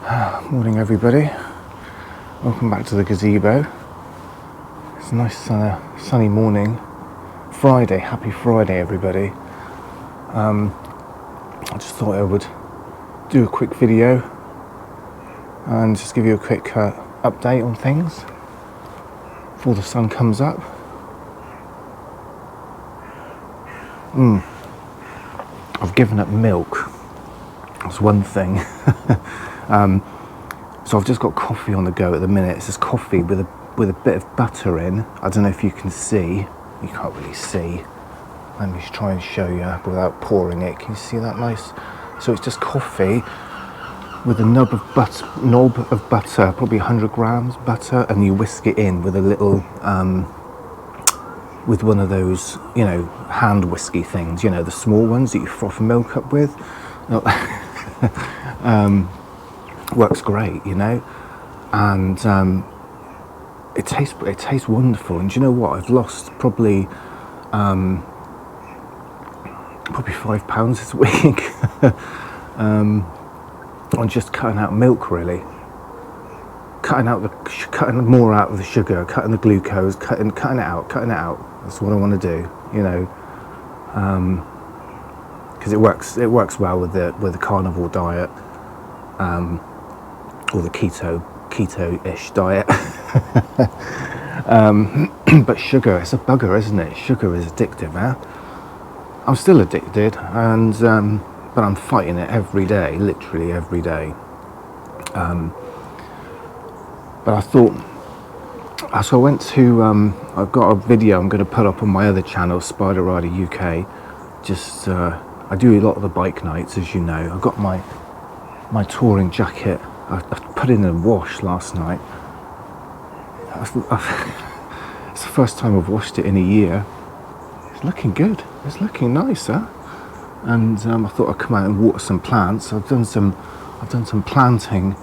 Morning everybody, welcome back to the gazebo. It's a nice sunny morning, Friday, happy Friday everybody. I just thought I would do a quick video and just give you a quick update on things before the sun comes up. I've given up milk, that's one thing. So I've just got coffee on the go at the minute. It's just coffee with a bit of butter in. I don't know if you can see. You can't really see. Let me just try and show you without pouring it. Can you see that nice? So it's just coffee with a knob of butter, probably 100 grams butter, and you whisk it in with a little, with one of those, hand whisky things, the small ones that you froth milk up with. Works great, and it tastes wonderful. And do you know what? I've lost probably 5 pounds this week on just cutting out milk, really. Cutting more out of the sugar, cutting the glucose, cutting it out. That's what I want to do, because it works well with the carnivore diet, or the keto-ish diet. But sugar, it's a bugger, isn't it? Sugar is addictive, eh? I'm still addicted, and but I'm fighting it every day, literally every day. But I thought, so I went to, I've got a video I'm going to put up on my other channel, Spider Rider UK. Just, I do a lot of the bike nights, as you know. I've got my touring jacket. I put in a wash last night. It's the first time I've washed it in a year. It's looking good. It's looking nice, huh? And I thought I'd come out and water some plants. I've done some planting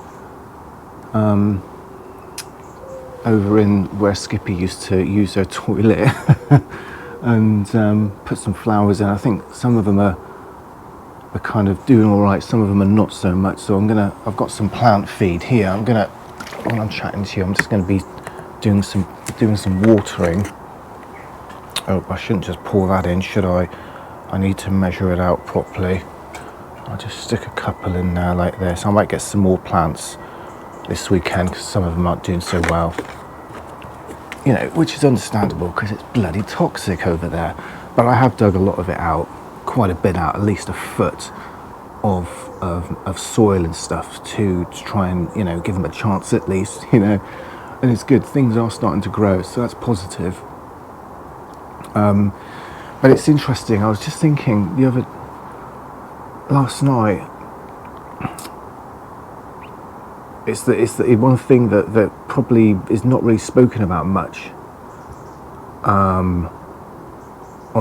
over in where Skippy used to use her toilet, and put some flowers in. I think some of them are kind of doing all right. Some of them are not so much. So I've got some plant feed here. While I'm chatting to you, I'm just gonna be doing some watering. Oh, I shouldn't just pour that in, should I? I need to measure it out properly. I'll just stick a couple in there like this. I might get some more plants this weekend because some of them aren't doing so well. Which is understandable because it's bloody toxic over there. But I have dug a lot of it out, quite a bit out, at least a foot of soil and stuff to try and give them a chance at least, and it's good. Things are starting to grow, so that's positive. But it's interesting. I was just thinking last night. It's the one thing that probably is not really spoken about much on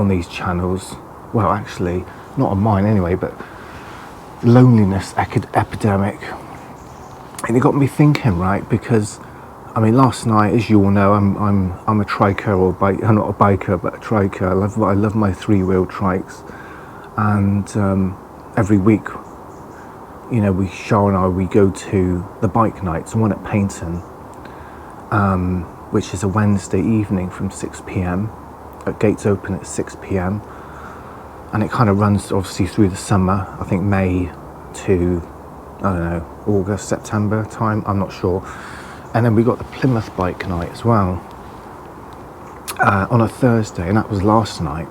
these channels. Well, actually, not on mine anyway. But loneliness epidemic, and it got me thinking, right? Because last night, as you all know, I'm a triker or bike. I'm not a biker, but a triker. I love my 3-wheel trikes, and every week, Shah and I, we go to the bike nights, one at Paynton, which is a Wednesday evening from 6 p.m. Gates open at 6 p.m. and it kind of runs obviously through the summer. I think May to, I don't know, August, September time, I'm not sure. And then we got the Plymouth bike night as well on a Thursday, and that was last night.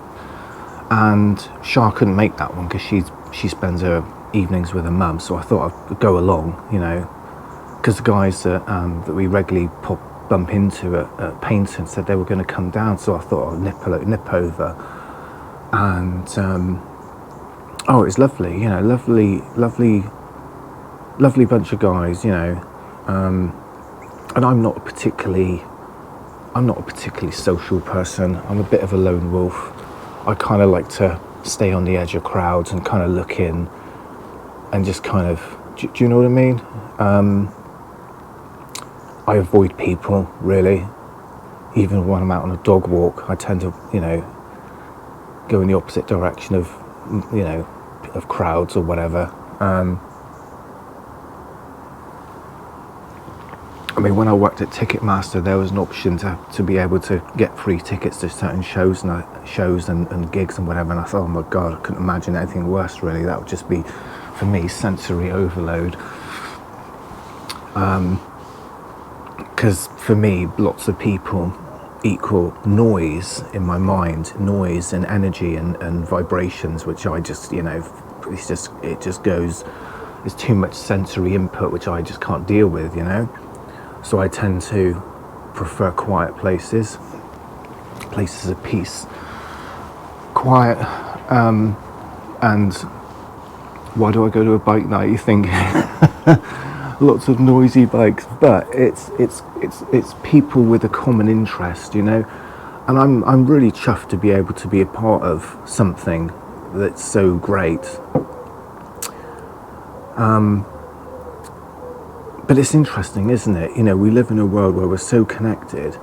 And Shah couldn't make that one because she spends her evenings with her mum, so I thought I'd go along, because the guys that we regularly bump into at Paynton said they were going to come down, so I thought I'd nip over. And it was lovely, lovely bunch of guys, and I'm not a particularly social person. I'm a bit of a lone wolf. I kind of like to stay on the edge of crowds and kind of look in and just kind of, do you know what I mean? I avoid people, really. Even when I'm out on a dog walk, I tend to, go in the opposite direction of, of crowds or whatever. I mean, when I worked at Ticketmaster, there was an option to be able to get free tickets to certain shows and gigs and whatever. And I thought, oh my God, I couldn't imagine anything worse, really. That would just be, for me, sensory overload. Because for me, lots of people equal noise in my mind, noise and energy and vibrations, which I just, it just goes, it's too much sensory input, which I just can't deal with, So I tend to prefer quiet places of peace, quiet. And why do I go to a bike night? You think lots of noisy bikes, but it's people with a common interest, and I'm really chuffed to be able to be a part of something that's so great. But it's interesting, isn't it? We live in a world where we're so connected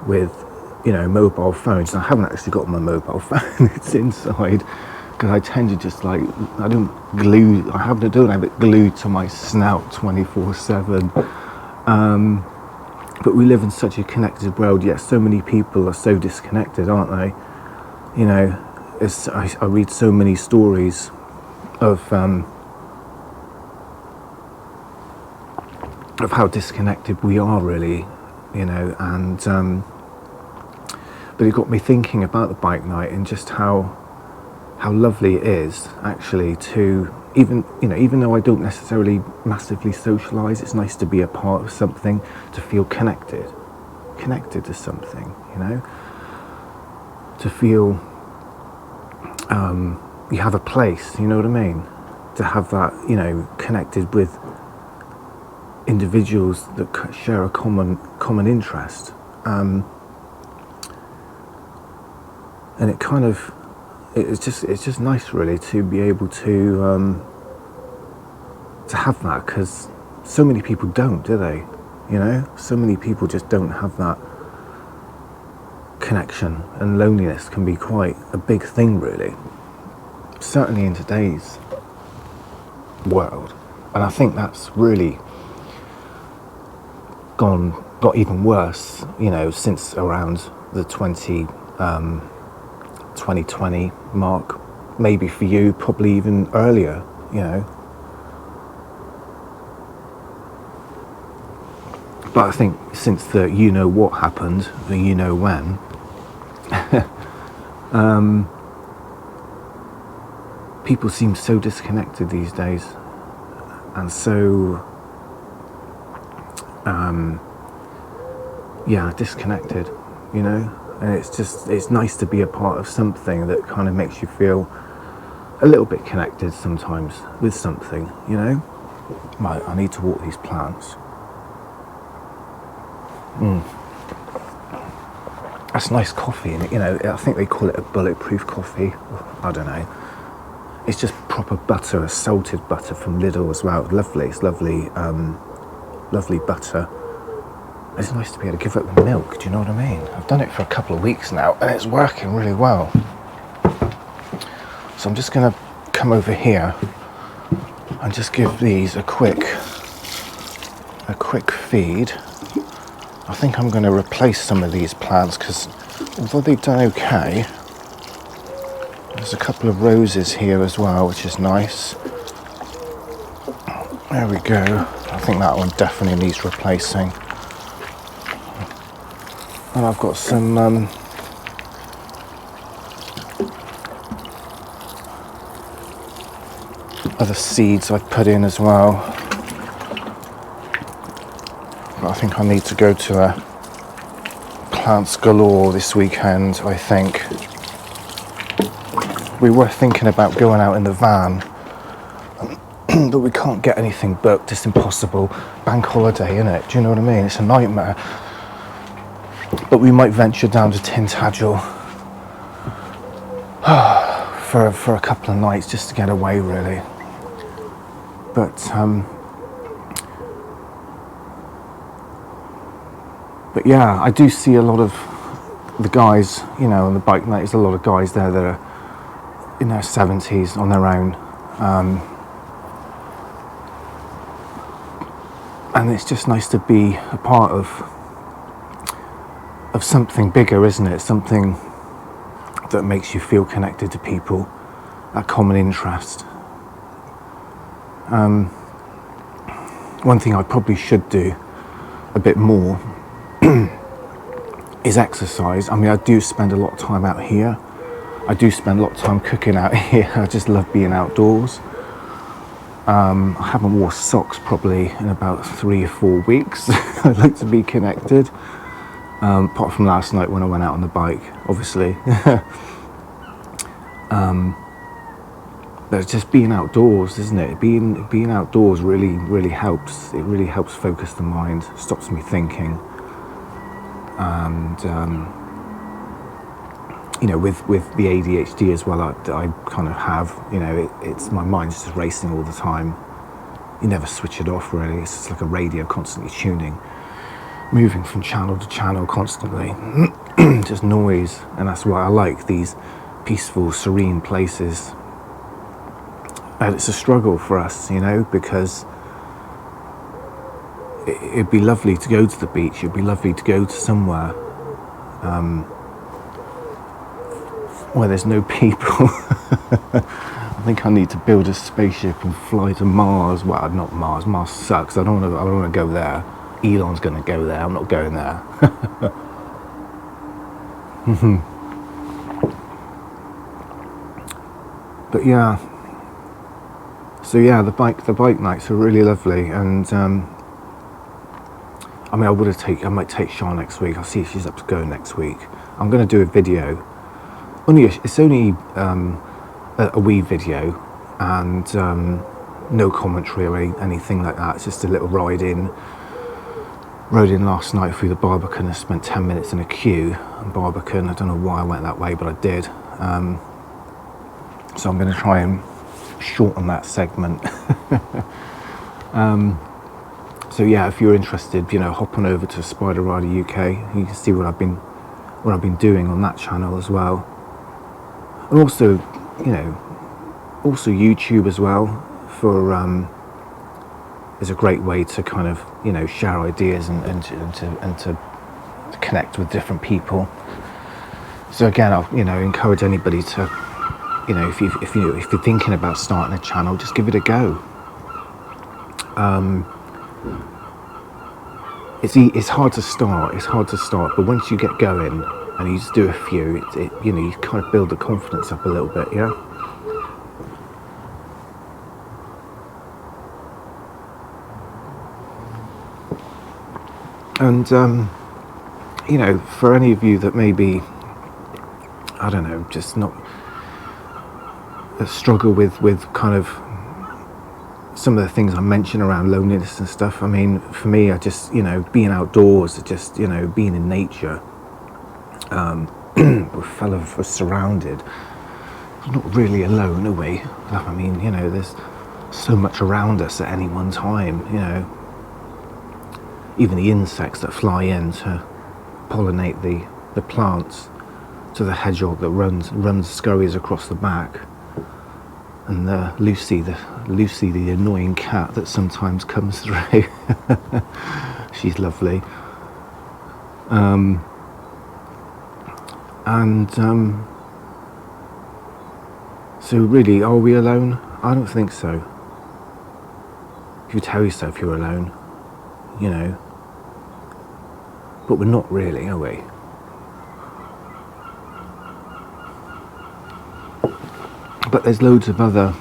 with, mobile phones. And I haven't actually got my mobile phone, it's inside, because I tend to just I have it glued to my snout 24/7. But we live in such a connected world, yet so many people are so disconnected, aren't they? I read so many stories of how disconnected we are, really, and but it got me thinking about the bike night and just how lovely it is actually to even though I don't necessarily massively socialise, it's nice to be a part of something, to feel connected to something, to feel you have a place, you know what I mean, to have that, connected with individuals that share a common interest, and it kind of, it's just nice, really, to be able to have that, because so many people don't, do they? So many people just don't have that connection, and loneliness can be quite a big thing, really, certainly in today's world. And I think that's really got even worse, since around the 2020 mark, maybe for you, probably even earlier, But I think since the what happened, the when, people seem so disconnected these days, and so disconnected, and it's nice to be a part of something that kind of makes you feel a little bit connected sometimes with something, Right, I need to water these plants. That's nice coffee, and I think they call it a bulletproof coffee. I don't know. It's just proper butter, a salted butter from Lidl as well. Lovely, it's lovely, lovely butter. It's nice to be able to give up the milk. Do you know what I mean? I've done it for a couple of weeks now, and it's working really well. So I'm just going to come over here and just give these a quick feed. I think I'm going to replace some of these plants, because although they've done okay, there's a couple of roses here as well, which is nice. There we go. I think that one definitely needs replacing. And I've got some other seeds I've put in as well. But I think I need to go to a Plants Galore this weekend, I think. We were thinking about going out in the van, but we can't get anything booked. It's impossible. Bank holiday, innit? Do you know what I mean? It's a nightmare. But we might venture down to Tintagel for a couple of nights, just to get away, really. But yeah, I do see a lot of the guys, on the bike night. There's a lot of guys there that are in their 70s on their own. and it's just nice to be a part of something bigger, isn't it? Something that makes you feel connected to people, that common interest. One thing I probably should do a bit more is exercise. I mean, I do spend a lot of time out here. I do spend a lot of time cooking out here. I just love being outdoors. I haven't worn socks probably in about 3 or 4 weeks. I like to be connected. Apart from last night when I went out on the bike, obviously. But it's just being outdoors, isn't it? Being outdoors really helps. It really helps focus the mind, stops me thinking. And you know, with the ADHD as well, I kind of have, you know, it's my mind's just racing all the time. You never switch it off really. It's just like a radio constantly tuning, moving from channel to channel constantly. Just noise. And that's why I like these peaceful, serene places. And it's a struggle for us, you know, because it'd be lovely to go to the beach. It'd be lovely to go to somewhere where there's no people. I think I need to build a spaceship and fly to Mars. Well, not Mars. Mars sucks. I don't want to go there. Elon's going to go there. I'm not going there. But yeah. So yeah, the bike nights are really lovely, and I mean, I might take Sean next week. I'll see if she's up to go next week. I'm going to do a video. It's only a wee video, and no commentary or anything like that. It's just a little ride in. Rode in last night through the Barbican. I spent 10 minutes in a queue in Barbican. I don't know why I went that way, but I did. So I'm going to try and shorten that segment. So yeah, if you're interested, you know, hop on over to Spider Rider UK. You can see what I've been doing on that channel as well, and also, you know, also YouTube as well for is a great way to kind of, you know, share ideas and to connect with different people. So again, I'll, you know, encourage anybody to, you know, if you're thinking about starting a channel, just give it a go. It's hard to start. But once you get going and you just do a few, you know, you kind of build the confidence up a little bit, yeah. And you know, for any of you that maybe, I don't know, just not struggle with kind of some of the things I mentioned around loneliness and stuff. I mean, for me, I just, you know, being outdoors, just, you know, being in nature, we're surrounded. We're not really alone, are we? I mean, you know, there's so much around us at any one time, you know. Even the insects that fly in to pollinate the plants, to the hedgehog that scurries across the back, and Lucy, the annoying cat that sometimes comes through. She's lovely. So really, are we alone? I don't think so. If you tell yourself you're alone, you know, but we're not really, are we? But there's loads of other,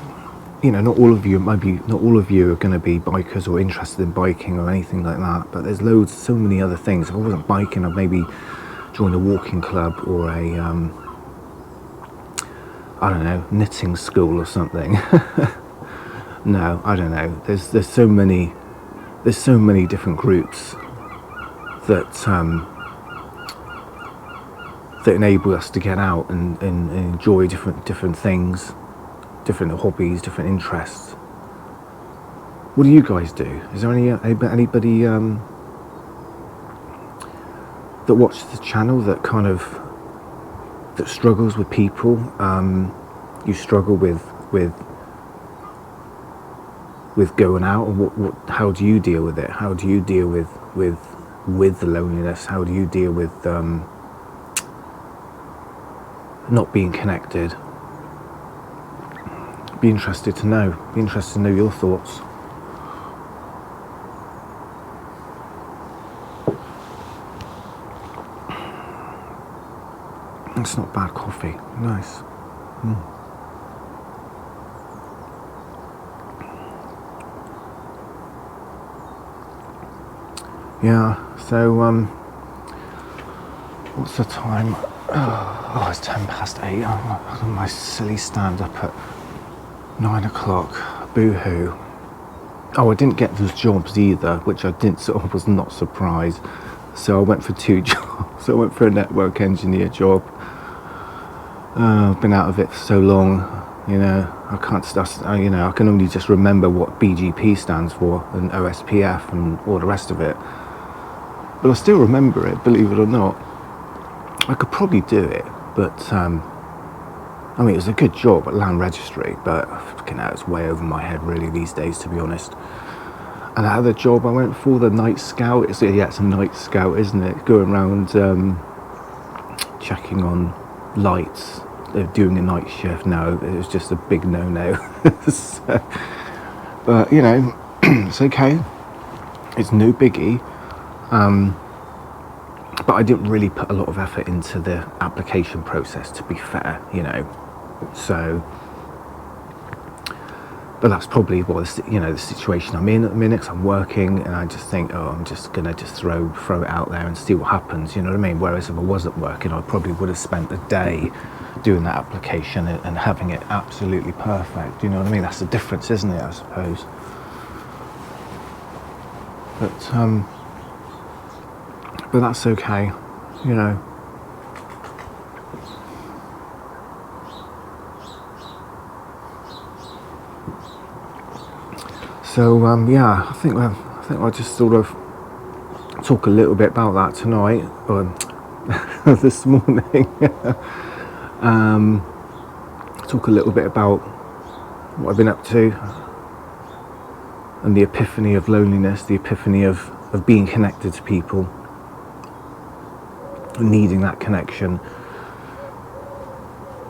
you know, not all of you are going to be bikers or interested in biking or anything like that, but there's so many other things. If I wasn't biking, I'd maybe join a walking club or a I don't know, knitting school or something. No, I don't know. There's so many different groups that that enable us to get out and enjoy different things, different hobbies, different interests. What do you guys do? Is there anybody that watches the channel that kind of struggles with people? You struggle with going out, and how do you deal with it? How do you deal with the loneliness? How do you deal with not being connected? Be interested to know your thoughts. It's not bad coffee. Nice. Yeah, so what's the time? Oh, it's 8:10. I got my silly stand up at 9 o'clock. Boo-hoo. Oh, I didn't get those jobs either, which I was not surprised. So I went for 2 jobs. So I went for a network engineer job. I've been out of it for so long, I can't, I can only just remember what BGP stands for and OSPF and all the rest of it. But I still remember it, believe it or not. I could probably do it, but it was a good job at Land Registry, but it's way over my head really these days, to be honest. And the other job I went for, the night scout, it's a night scout, isn't it? Going around checking on lights. They're doing a night shift now. It was just a big no-no. So, but it's okay. It's no biggie. But I didn't really put a lot of effort into the application process, to be fair. So. But that's probably what the situation I'm in at the minute. 'Cause I'm working, and I just think, I'm just gonna throw it out there and see what happens. You know what I mean? Whereas if I wasn't working, I probably would have spent a day doing that application and having it absolutely perfect. You know what I mean? That's the difference, isn't it? I suppose. But that's okay. So I think I'll just sort of talk a little bit about that tonight, or this morning. Talk a little bit about what I've been up to, and the epiphany of loneliness, the epiphany of being connected to people, needing that connection,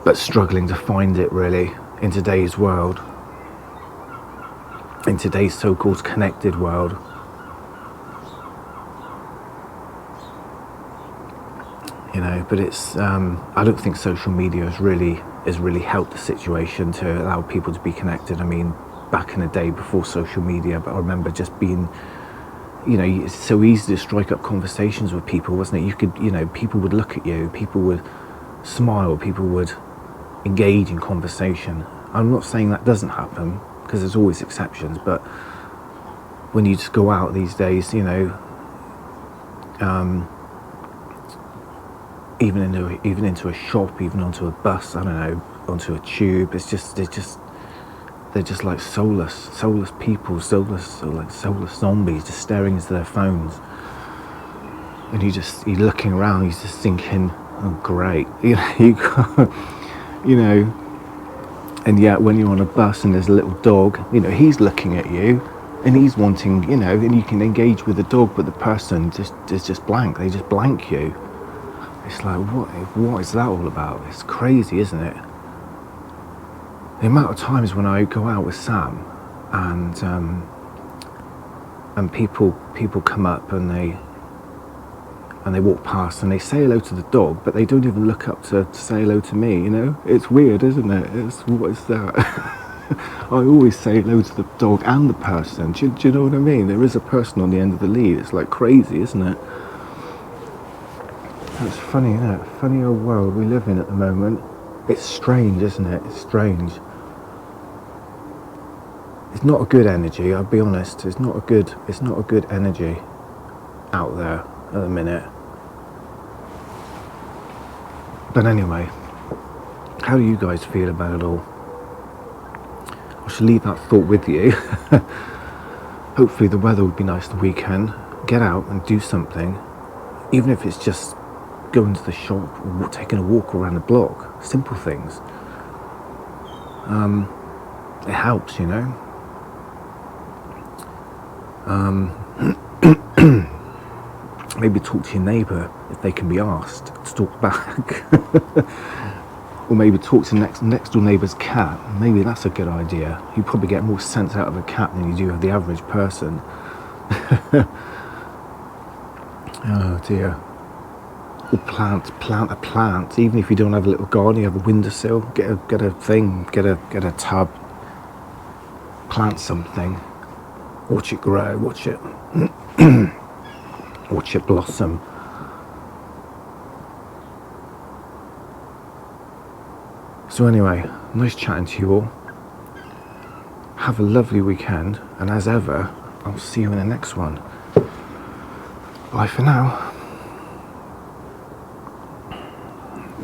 but struggling to find it really in today's world. In today's so-called connected world. But it's I don't think social media has really helped the situation to allow people to be connected. I mean, back in the day before social media, but I remember just being, it's so easy to strike up conversations with people, wasn't it? You could, people would look at you, people would smile, people would engage in conversation. I'm not saying that doesn't happen, because there's always exceptions, but when you just go out these days, even into a shop, even onto a bus, I don't know, onto a tube, they're just like soulless people, soulless zombies, just staring into their phones. And you're looking around, you're just thinking, oh great, and yet when you're on a bus and there's a little dog, he's looking at you and he's wanting, and you can engage with the dog, but the person is just blank. They just blank you. It's like, what is that all about? It's crazy, isn't it? The amount of times when I go out with Sam and people come up and they walk past and they say hello to the dog, but they don't even look up to say hello to me, It's weird, isn't it? What is that? I always say hello to the dog and the person. Do you know what I mean? There is a person on the end of the lead. It's like crazy, isn't it? It's funny, isn't it? Funny old world we live in at the moment. It's strange, isn't it? It's strange. It's not a good energy, I'll be honest. It's not a good energy out there at the minute. But anyway, how do you guys feel about it all? I should leave that thought with you. Hopefully the weather will be nice the weekend. Get out and do something, even if it's just going to the shop or taking a walk around the block. Simple things. It helps, Maybe talk to your neighbour if they can be asked to talk back. Or maybe talk to next door neighbour's cat. Maybe that's a good idea. You probably get more sense out of a cat than you do of the average person. Oh dear. Or plant a plant. Even if you don't have a little garden, you have a windowsill. Get a thing. Get a tub. Plant something. Watch it grow. Watch it. Watch it blossom. So anyway, nice chatting to you all. Have a lovely weekend, and as ever, I'll see you in the next one. Bye for now.